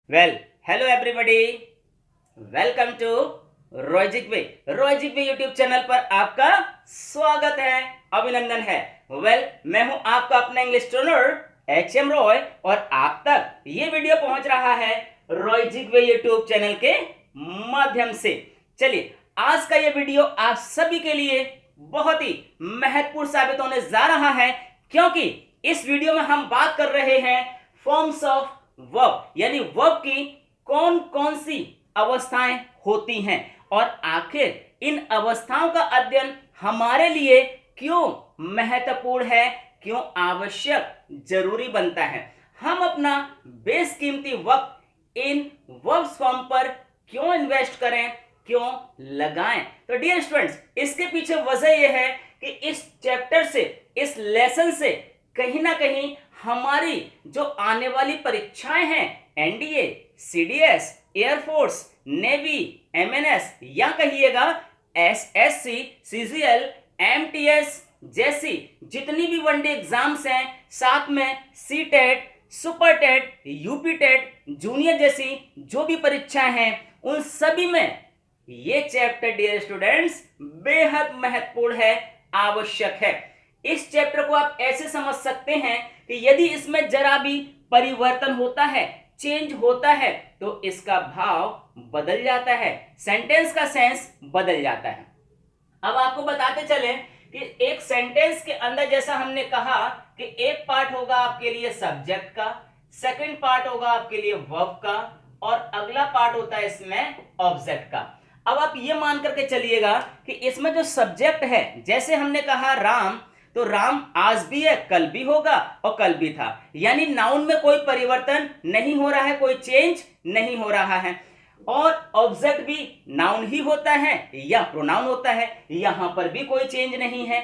Well hello everybody, welcome to रॉयजिक वे YouTube channel पर आपका स्वागत है, अभिनंदन है। मैं हूं आपका अपना इंग्लिश ट्रेनर एच.एम. रॉय और आप तक ये वीडियो पहुंच रहा है रॉयजिक वे यूट्यूब चैनल के माध्यम से। चलिए, आज का ये वीडियो आप सभी के लिए बहुत ही महत्वपूर्ण साबित होने जा रहा है, क्योंकि इस वीडियो में हम बात कर रहे हैं फॉर्म्स ऑफ वर्ब, यानी वर्ब की कौन कौन सी अवस्थाएं होती हैं और आखिर इन अवस्थाओं का अध्ययन हमारे लिए क्यों महत्वपूर्ण है, क्यों आवश्यक जरूरी बनता है। हम अपना बेशकीमती वक्त इन वर्ब्स फॉर्म पर क्यों इन्वेस्ट करें, क्यों लगाएं। तो डियर स्टूडेंट्स, इसके पीछे वजह यह है कि इस चैप्टर से, इस लेसन से कहीं ना कहीं हमारी जो आने वाली परीक्षाएं हैं, NDA, CDS, air force, navy, MNS या कहिएगा एसएससी, सीजीएल, एमटीएस जैसी जितनी भी वनडे एग्जाम्स हैं, साथ में CTET, super TET, UP TET, junior जैसी जो भी परीक्षाएं हैं, उन सभी में ये चैप्टर डियर स्टूडेंट्स बेहद महत्वपूर्ण है, आवश्यक है। इस चैप्टर को आप ऐसे समझ सकते हैं कि यदि इसमें जरा भी परिवर्तन होता है, चेंज होता है, तो इसका भाव बदल जाता है, सेंटेंस का सेंस बदल जाता है। अब आपको बताते चले कि एक सेंटेंस के अंदर, जैसा हमने कहा कि एक पार्ट होगा आपके लिए सब्जेक्ट का, सेकंड पार्ट होगा आपके लिए वर्ब का और अगला पार्ट होता है इसमें ऑब्जेक्ट का। अब आप ये मान करके चलिएगा कि इसमें जो सब्जेक्ट है, जैसे हमने कहा राम, तो राम आज भी है, कल भी होगा और कल भी था, यानी नाउन में कोई परिवर्तन नहीं हो रहा है, कोई चेंज नहीं हो रहा है। और ऑब्जेक्ट भी नाउन ही होता है या प्रोनाउन होता है, यहां पर भी कोई चेंज नहीं है।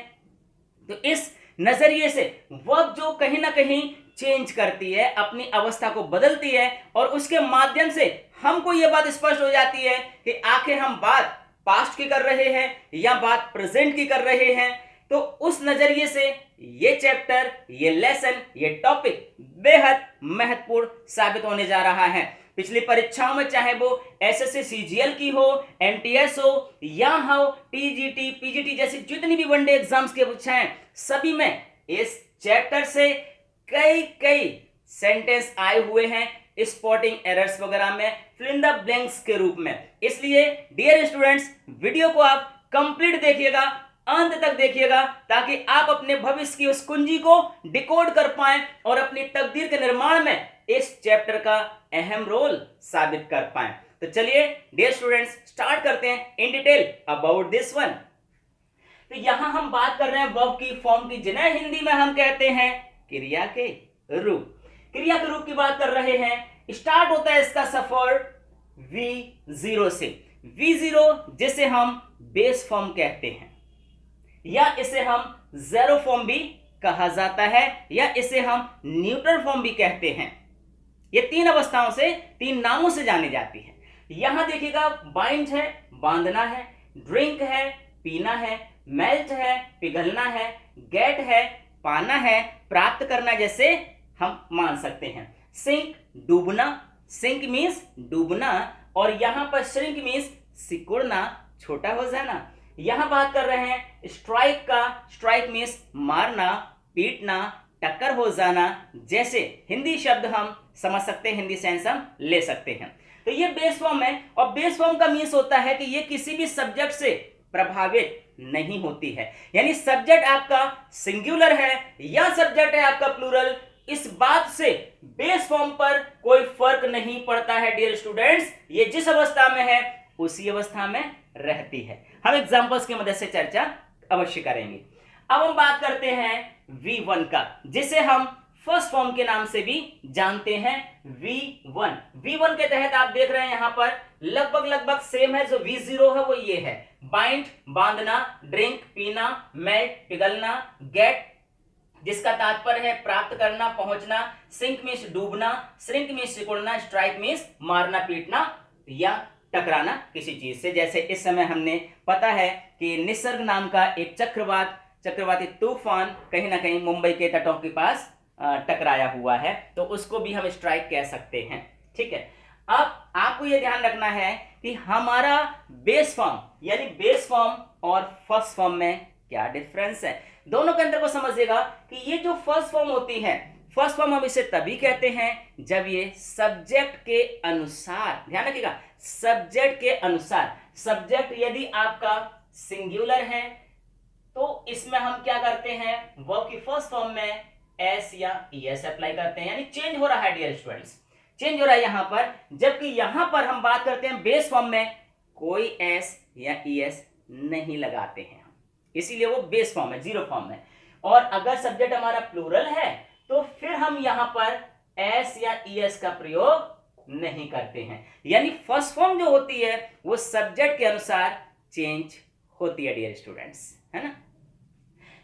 तो इस नजरिए से वर्ब जो कहीं ना कहीं चेंज करती है, अपनी अवस्था को बदलती है, और उसके माध्यम से हमको यह बात स्पष्ट हो जाती है कि आखिर हम बात पास्ट की कर रहे हैं या बात प्रेजेंट की कर रहे हैं। तो उस नजरिए से ये चैप्टर, ये लेसन, ये टॉपिक बेहद महत्वपूर्ण साबित होने जा रहा है। पिछली परीक्षाओं में, चाहे वो एसएससी सीजीएल की हो, एमटीएस हो या हो टीजीटी, पीजीटी जैसी जितनी भी वनडे एग्जाम्स की परीक्षाएं, सभी में इस चैप्टर से कई सेंटेंस आए हुए हैं स्पॉटिंग एरर्स वगैरह में, फिल इन द ब्लैंक्स के रूप में। इसलिए डियर स्टूडेंट्स, वीडियो को आप कंप्लीट देखिएगा, अंत तक देखिएगा, ताकि आप अपने भविष्य की उस कुंजी को डिकोड कर पाएं और अपनी तकदीर के निर्माण में इस चैप्टर का अहम रोल साबित कर पाएं। तो चलिए डियर स्टूडेंट्स, स्टार्ट करते हैं in detail about this one. तो यहां हम बात कर रहे हैं वर्ब की फॉर्म की, जिन्हें हिंदी में हम कहते हैं क्रिया के रूप। क्रिया के रूप की बात कर रहे हैं। स्टार्ट होता है इसका सफर V0 से। V0 जिसे हम बेस फॉर्म कहते हैं, या इसे हम ज़ीरो फॉर्म भी कहा जाता है, या इसे हम न्यूट्रल फॉर्म भी कहते हैं। ये तीन अवस्थाओं से, तीन नामों से जानी जाती है। यहां देखिएगा, बाइंड है, बांधना है, ड्रिंक है, पीना है, मेल्ट है, पिघलना है, गेट है, पाना है, प्राप्त करना जैसे हम मान सकते हैं। सिंक, डूबना, सिंक मीन्स डूबना, और यहां पर श्रिंक मीन्स सिकुड़ना, छोटा हो जाना। यहां बात कर रहे हैं स्ट्राइक का, स्ट्राइक मीन्स मारना, पीटना, टक्कर हो जाना जैसे हिंदी शब्द हम समझ सकते हैं, हिंदी सेंस हम ले सकते हैं। तो ये बेस फॉर्म है, और बेस फॉर्म का मीन्स होता है कि ये किसी भी सब्जेक्ट से प्रभावित नहीं होती है, यानी सब्जेक्ट आपका सिंगुलर है या सब्जेक्ट है आपका प्लूरल, इस बात से बेस फॉर्म पर कोई फर्क नहीं पड़ता है डियर स्टूडेंट्स। ये जिस अवस्था में है उसी अवस्था में रहती है। हम एग्जांपल्स की मदद से चर्चा अवश्य करेंगे। अब हम बात करते हैं V1 का, जिसे हम फर्स्ट फॉर्म के नाम से भी जानते हैं, V1। V1 के तहत आप देख रहे हैं यहां पर लगभग सेम है। जो V0 है वो ये है, बाइंड बांधना, ड्रिंक पीना, मेल्ट पिघलना, गेट जिसका तात्पर्य है प्राप्त करना, पहुंचना, सिंक मीन्स डूबना, श्रिंक मीन्स सिकुड़ना, स्ट्राइक मीन्स मारना, पीटना या टकराना किसी चीज से। जैसे इस समय हमने पता है कि निसर्ग नाम का एक चक्रवाती तूफान कहीं ना कहीं मुंबई के तटों के पास टकराया हुआ है, तो उसको भी हम स्ट्राइक कह सकते हैं। ठीक है, अब आपको यह ध्यान रखना है कि हमारा बेस फॉर्म यानी बेस फॉर्म और फर्स्ट फॉर्म में क्या डिफरेंस है। दोनों के अंदर को समझिएगा कि ये जो फर्स्ट फॉर्म होती है, फर्स्ट फॉर्म हम इसे तभी कहते हैं जब ये सब्जेक्ट के अनुसार, ध्यान रखिएगा, सब्जेक्ट के अनुसार, सब्जेक्ट यदि आपका सिंगुलर है तो इसमें हम क्या करते हैं, वर्ब की फर्स्ट फॉर्म में एस या ईएस अप्लाई करते हैं, यानी चेंज हो रहा है डियर स्टूडेंट्स, चेंज हो रहा है यहां पर। जबकि यहां पर हम बात करते हैं बेस फॉर्म में कोई एस या ईएस नहीं लगाते हैं, इसीलिए वो बेस फॉर्म है, जीरो फॉर्म है। और अगर सब्जेक्ट हमारा प्लूरल है तो फिर हम यहां पर एस या ईएस का प्रयोग नहीं करते हैं, यानी फर्स्ट फॉर्म जो होती है वो सब्जेक्ट के अनुसार चेंज होती है डियर स्टूडेंट्स, है ना।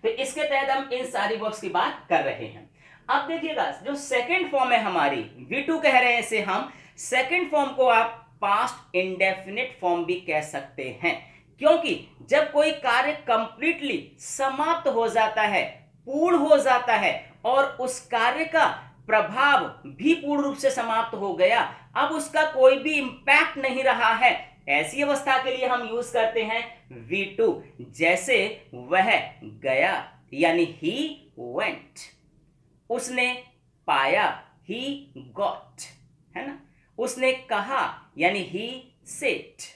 तो इसके तहत हम इन सारी वर्ब्स की बात कर रहे हैं। अब देखिएगा जो सेकंड फॉर्म है हमारी, V2 कह रहे हैं इसे हम, सेकंड फॉर्म को आप पास्ट इंडेफिनिट फॉर्म भी कह सकते हैं, क्योंकि जब कोई कार्य कंप्लीटली समाप्त हो जाता है, पूर्ण हो जाता है और उस कार्य का प्रभाव भी पूर्ण रूप से समाप्त हो गया, अब उसका कोई भी इंपैक्ट नहीं रहा है, ऐसी अवस्था के लिए हम यूज करते हैं V2। जैसे वह गया यानी he went, उसने पाया he got, है ना, उसने कहा यानी he said।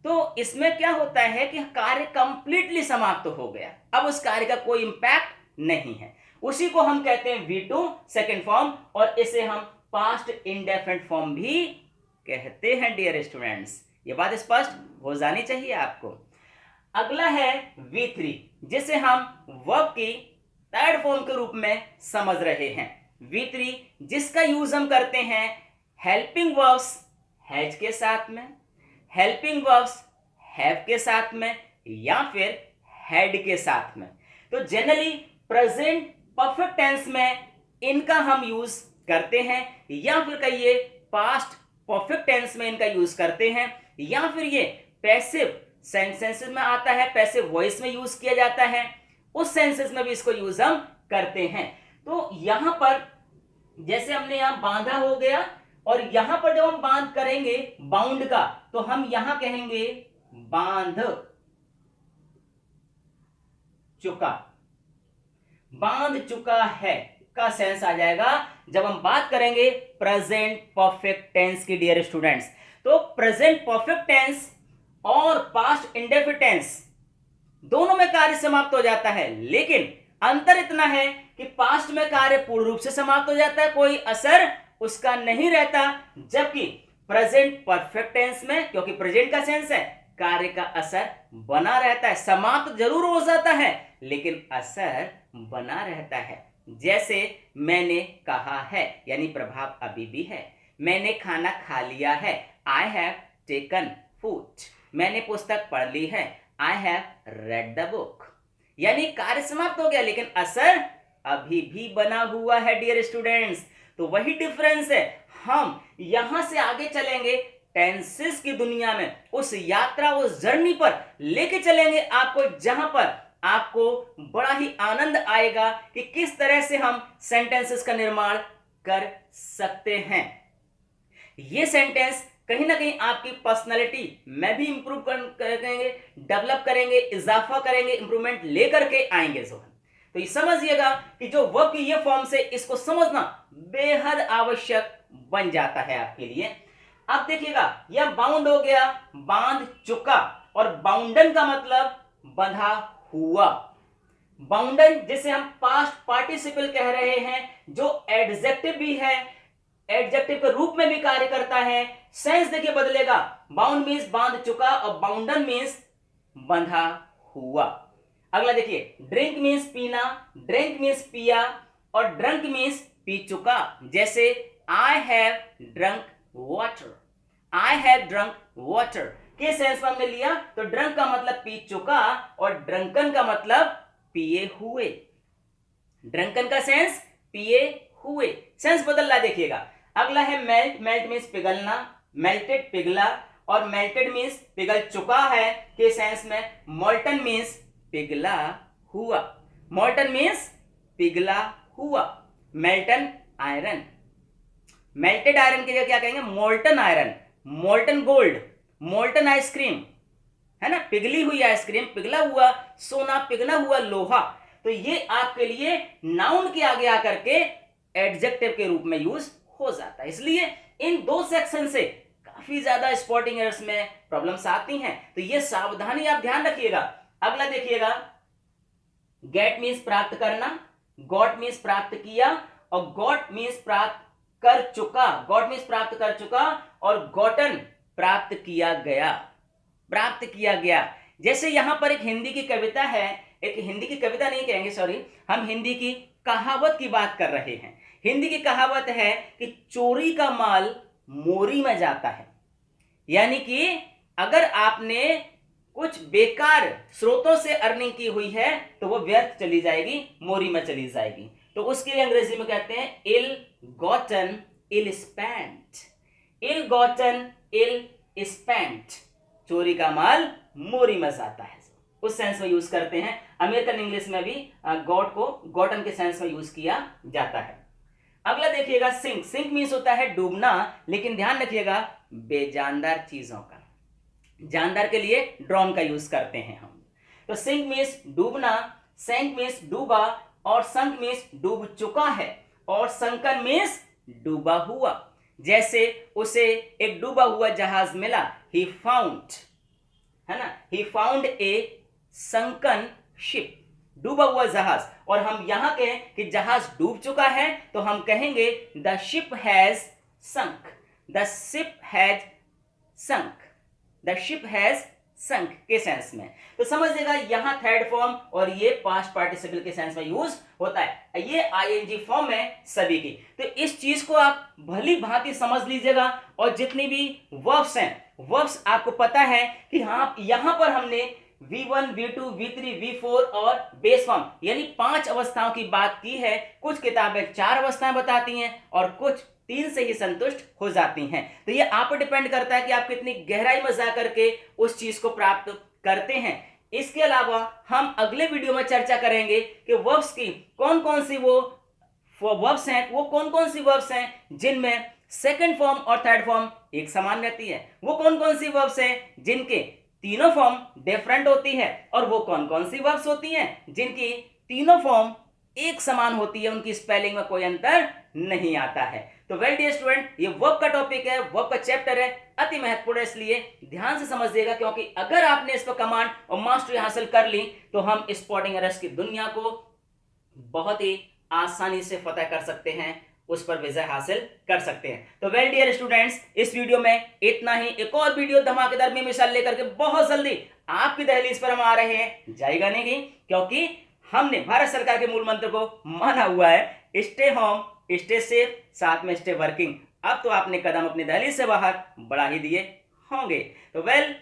तो इसमें क्या होता है कि कार्य कंप्लीटली समाप्त हो गया, अब उस कार्य का कोई इंपैक्ट नहीं है, उसी को हम कहते हैं V2 सेकंड फॉर्म, और इसे हम पास्ट इंडेफिनिट फॉर्म भी कहते हैं डियर स्टूडेंट्स। ये बात स्पष्ट हो जानी चाहिए आपको। अगला है V3, जिसे हम वर्ब की थर्ड फॉर्म के रूप में समझ रहे हैं। V3 जिसका यूज हम करते हैं हेल्पिंग वर्ब्स हैज के साथ में, हेल्पिंग वर्ब्स हैव के साथ में, या फिर हैड के साथ में। तो जनरली प्रेजेंट परफेक्ट टेंस में इनका हम यूज करते हैं, या फिर कहिए पास्ट परफेक्ट टेंस में इनका यूज करते हैं, या फिर ये पैसिव सेंटेंसेस में आता है, पैसिव वॉइस में यूज किया जाता है, उस सेंसेस में भी इसको यूज हम करते हैं। तो यहां पर जैसे हमने यहां बांधा हो गया, और यहां पर जब हम बांध करेंगे बाउंड का, तो हम यहां कहेंगे बांध चुका, बांध चुका है का सेंस आ जाएगा जब हम बात करेंगे प्रेजेंट परफेक्ट टेंस की डियर स्टूडेंट्स। तो प्रेजेंट परफेक्ट टेंस और पास्ट इंडेफिनिट टेंस दोनों में कार्य समाप्त हो जाता है, लेकिन अंतर इतना है कि पास्ट में कार्य पूर्ण रूप से समाप्त हो जाता है, कोई असर उसका नहीं रहता, जबकि प्रेजेंट परफेक्ट टेंस में, क्योंकि प्रेजेंट का सेंस है, कार्य का असर बना रहता है, समाप्त जरूर हो जाता है लेकिन असर बना रहता है। जैसे मैंने कहा है यानी प्रभाव अभी भी है, मैंने खाना खा लिया है, आई हैव टेकन फूड, मैंने पुस्तक पढ़ ली है, I have read the book, यानी कार्य समाप्त हो गया लेकिन असर अभी भी बना हुआ है डियर स्टूडेंट्स। तो वही डिफरेंस है, हम यहां से आगे चलेंगे टेंसेस की दुनिया में, उस यात्रा, उस जर्नी पर लेके चलेंगे आपको, जहां पर आपको बड़ा ही आनंद आएगा कि किस तरह से हम सेंटेंसेस का निर्माण कर सकते हैं। ये सेंटेंस कहीं ना कहीं आपकी पर्सनालिटी में भी इंप्रूव करेंगे, डेवलप करेंगे, इजाफा करेंगे, इंप्रूवमेंट लेकर के आएंगे। तो ये समझिएगा कि जो वर्ब की ये फॉर्म से इसको समझना बेहद आवश्यक बन जाता है आपके लिए। अब देखिएगा यह बाउंड हो गया, बांध चुका, और बाउंडन का मतलब बंधा हुआ। बाउंडन जिसे हम पास्ट पार्टिसिपल कह रहे हैं, जो एडजेक्टिव भी है, एडजेक्टिव के रूप में भी कार्य करता है। सेंस देखिए बदलेगा, बाउंड मीन्स बांध चुका और बाउंडन मीन्स बंधा हुआ। अगला देखिए ड्रिंक मीन्स पीना, ड्रिंक मीन्स पिया, और ड्रंक मीन्स पी चुका। जैसे I have drunk water, I have drunk water के सेंस में हमने लिया तो ड्रंक का मतलब पी चुका और ड्रंकन का मतलब पिए हुए। ड्रंकन का सेंस पिए हुए, सेंस बदल रहा देखिएगा। अगला है मेल्ट, मेल्ट मीन्स पिघलना, मेल्टेड पिघला, और मेल्टेड मीन्स पिघल चुका है के सेंस में। मोल्टन मीन्स पिघला हुआ, मोल्टन मीन्स पिघला हुआ, मेल्टन आयरन। मेल्टेड आयरन की जगह क्या कहेंगे, molten iron, molten gold, molten ice cream, है ना, पिघली हुई आइसक्रीम, पिघला हुआ सोना, पिघला हुआ लोहा। तो ये आपके लिए नाउन के आगे आकर के एडजेक्टिव के रूप में यूज हो जाता है। इसलिए इन दो सेक्शन से काफी ज्यादा स्पॉटिंग एरर्स में प्रॉब्लम्स आती हैं, तो ये सावधानी आप ध्यान रखिएगा। अगला देखिएगा, गेट मीन्स प्राप्त करना, गॉट मीन्स प्राप्त किया, और गॉट मीन्स प्राप्त कर चुका, गॉट मीन्स प्राप्त कर चुका, और गॉटन प्राप्त किया गया, प्राप्त किया गया। जैसे यहां पर एक हिंदी की कविता है, एक हिंदी की कविता नहीं कहेंगे, सॉरी, हम हिंदी की कहावत की बात कर रहे हैं। हिंदी की कहावत है कि चोरी का माल मोरी में जाता है, यानी कि अगर आपने कुछ बेकार स्रोतों से अर्निंग की हुई है तो वो व्यर्थ चली जाएगी, मोरी में चली जाएगी। तो उसके लिए अंग्रेजी में कहते हैं इल गॉटन इल स्पेंट, इल गॉटन इल स्पेंट, चोरी का माल मोरी में जाता है, उस सेंस में यूज करते हैं। अमेरिकन इंग्लिश में भी गॉट को गॉटन के सेंस में यूज किया जाता है। अगला देखिएगा, सिंक, सिंक मीन्स होता है डूबना, लेकिन ध्यान रखिएगा बेजानदार चीजों का, जानदार के लिए ड्रॉन का यूज करते हैं हम। तो सिंक मीन्स डूबना, सैंक मीन्स डूबा, और संक मीन्स डूब चुका है, और संकन मीन्स डूबा हुआ। जैसे उसे एक डूबा हुआ जहाज मिला, ही फाउंड, है ना, he found a sunken ship, डूबा हुआ जहाज। और हम यहां कहें कि जहाज डूब चुका है तो हम कहेंगे the ship has sunk, the ship has sunk, the ship has sunk के सेंस में। तो समझिएगा यहां थर्ड फॉर्म और ये पास्ट पार्टिसिपल के सेंस में यूज होता है, ये आईएनजी फॉर्म है सभी की। तो इस चीज को आप भली भांति समझ लीजिएगा, और जितनी भी वर्ब्स हैं, वर्ब्स आपको पता है कि हाँ यहां पर हमने V1, V2, V3, V4 और बेस फॉर्म यानी 5 अवस्थाओं की बात की है। कुछ किताबें 4 अवस्थाएं बताती हैं और कुछ 3 से ही संतुष्ट हो जाती हैं। तो ये आप पर डिपेंड करता है कि आप कितनी गहराई में जा करके उस चीज को प्राप्त करते हैं। इसके अलावा हम अगले वीडियो में चर्चा करेंगे कि वर्ब्स की कौन कौन सी वो वर्ब्स हैं, वो कौन कौन सी वर्ब्स हैं जिनमें सेकंड फॉर्म और थर्ड फॉर्म एक समान रहती है, वो कौन कौन सी वर्ब्स हैं जिनके तीनों फॉर्म डिफरेंट होती है, और वो कौन कौन सी वर्ब्स होती हैं जिनकी तीनों फॉर्म एक समान होती है, उनकी स्पेलिंग में कोई अंतर नहीं आता है। तो वेल डियर स्टूडेंट, ये वर्ब का टॉपिक है, वर्ब का चैप्टर है, अति महत्वपूर्ण है, इसलिए ध्यान से समझिएगा, क्योंकि अगर आपने इस पर कमांड और मास्टरी हासिल कर ली तो हम स्पॉटिंग एरर्स की दुनिया को बहुत ही आसानी से फतह कर सकते हैं, उस पर विजय हासिल कर सकते हैं। तो वेल डियर स्टूडेंट्स, इस वीडियो में इतना ही। एक और वीडियो धमाकेदार में मिसाल लेकर के बहुत जल्दी आपकी दहलीज पर हम आ रहे हैं, जाएगा नहीं, क्योंकि हमने भारत सरकार के मूल मंत्र को माना हुआ है, स्टे होम स्टे सेफ, साथ में स्टे वर्किंग। अब तो आपने कदम अपनी दहलीज से बाहर बढ़ा ही दिए होंगे। तो well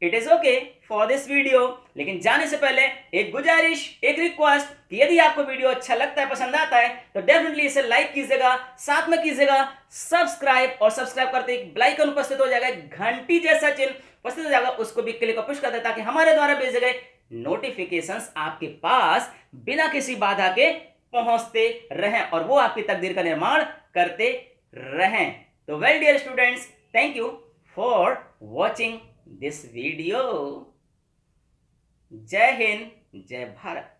it is okay for this video, लेकिन जाने से पहले एक गुजारिश, एक रिक्वेस्ट कि यदि आपको वीडियो अच्छा लगता है, पसंद आता है, तो डेफिनेटली इसे लाइक कीजिएगा, साथ में कीजिएगा सब्सक्राइब, और सब्सक्राइब करते एक बेल आइकन उपस्थित हो जाएगा, घंटी जैसा चिन्ह उपस्थित हो जाएगा, उसको भी क्लिक और पुश कर दें ताकि हमारे द्वारा भेजे गए नोटिफिकेशंस आपके पास बिना किसी बाधा के पहुंचते रहें और वो आपकी तकदीर का निर्माण करते रहें। तो well dear students, thank you for watching this video. जय हिंद, जय भारत।